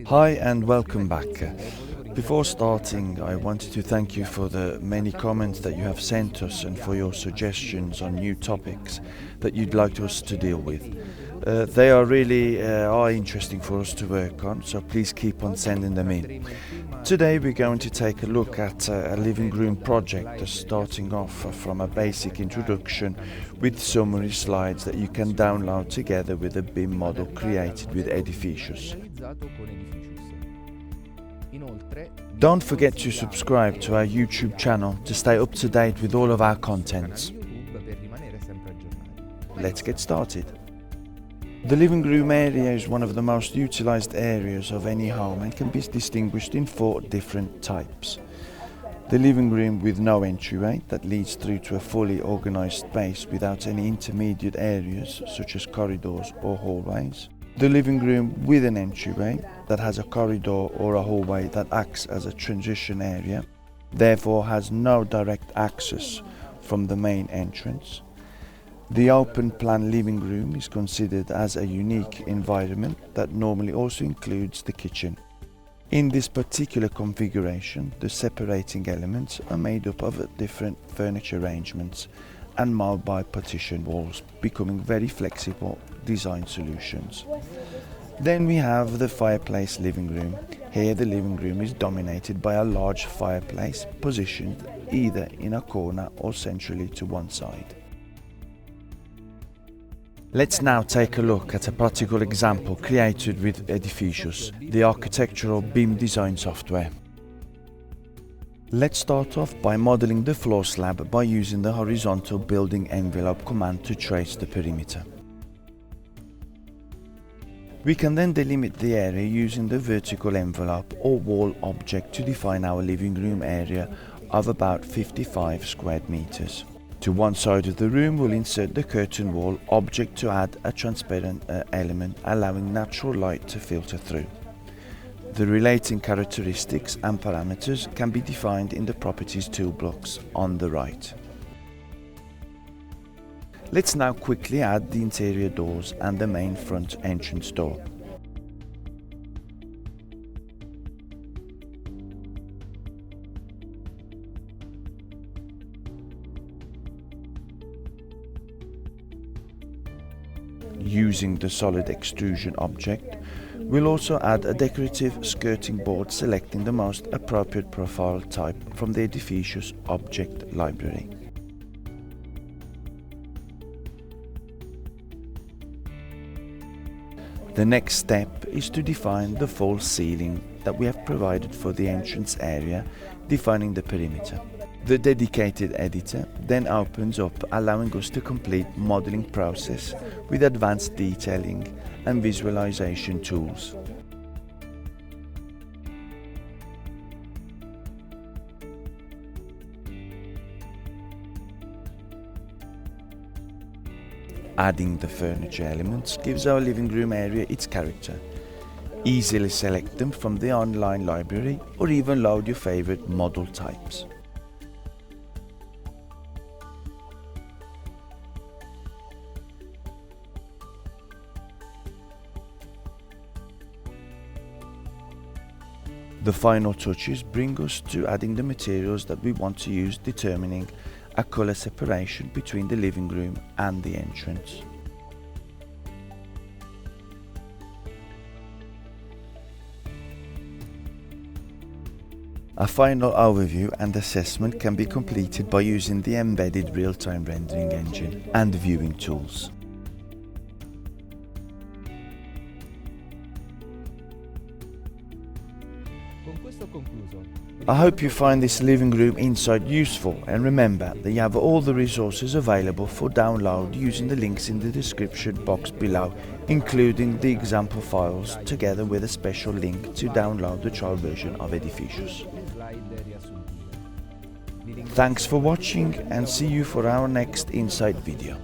Hi and welcome back. Before starting, I wanted to thank you for the many comments that you have sent us and for your suggestions on new topics that you'd like us to deal with. They are really interesting for us to work on, so please keep on sending them in. Today we're going to take a look at a living room project, starting off from a basic introduction with summary slides that you can download together with a BIM model created with Edificius. Don't forget to subscribe to our YouTube channel to stay up to date with all of our contents. Let's get started. The living room area is one of the most utilized areas of any home and can be distinguished in 4 different types. The living room with no entryway that leads through to a fully organized space without any intermediate areas such as corridors or hallways. The living room with an entryway that has a corridor or a hallway that acts as a transition area, therefore has no direct access from the main entrance. The open plan living room is considered as a unique environment that normally also includes the kitchen. In this particular configuration, the separating elements are made up of different furniture arrangements and mobile partition walls, becoming very flexible design solutions. Then we have the fireplace living room. Here the living room is dominated by a large fireplace positioned either in a corner or centrally to one side. Let's now take a look at a practical example created with Edificius, the architectural BIM design software. Let's start off by modeling the floor slab by using the horizontal building envelope command to trace the perimeter. We can then delimit the area using the vertical envelope or wall object to define our living room area of about 55 square meters. To one side of the room, we'll insert the curtain wall object to add a transparent element, allowing natural light to filter through. The relating characteristics and parameters can be defined in the Properties toolbox on the right. Let's now quickly add the interior doors and the main front entrance door. Using the solid extrusion object, we'll also add a decorative skirting board selecting the most appropriate profile type from the Edificius object library. The next step is to define the false ceiling that we have provided for the entrance area, defining the perimeter. The dedicated editor then opens up, allowing us to complete modeling process with advanced detailing and visualization tools. Adding the furniture elements gives our living room area its character. Easily select them from the online library or even load your favorite model types. The final touches bring us to adding the materials that we want to use, determining a color separation between the living room and the entrance. A final overview and assessment can be completed by using the embedded real-time rendering engine and viewing tools. I hope you find this living room insight useful, and remember that you have all the resources available for download using the links in the description box below, including the example files together with a special link to download the trial version of Edificius. Thanks for watching and see you for our next insight video.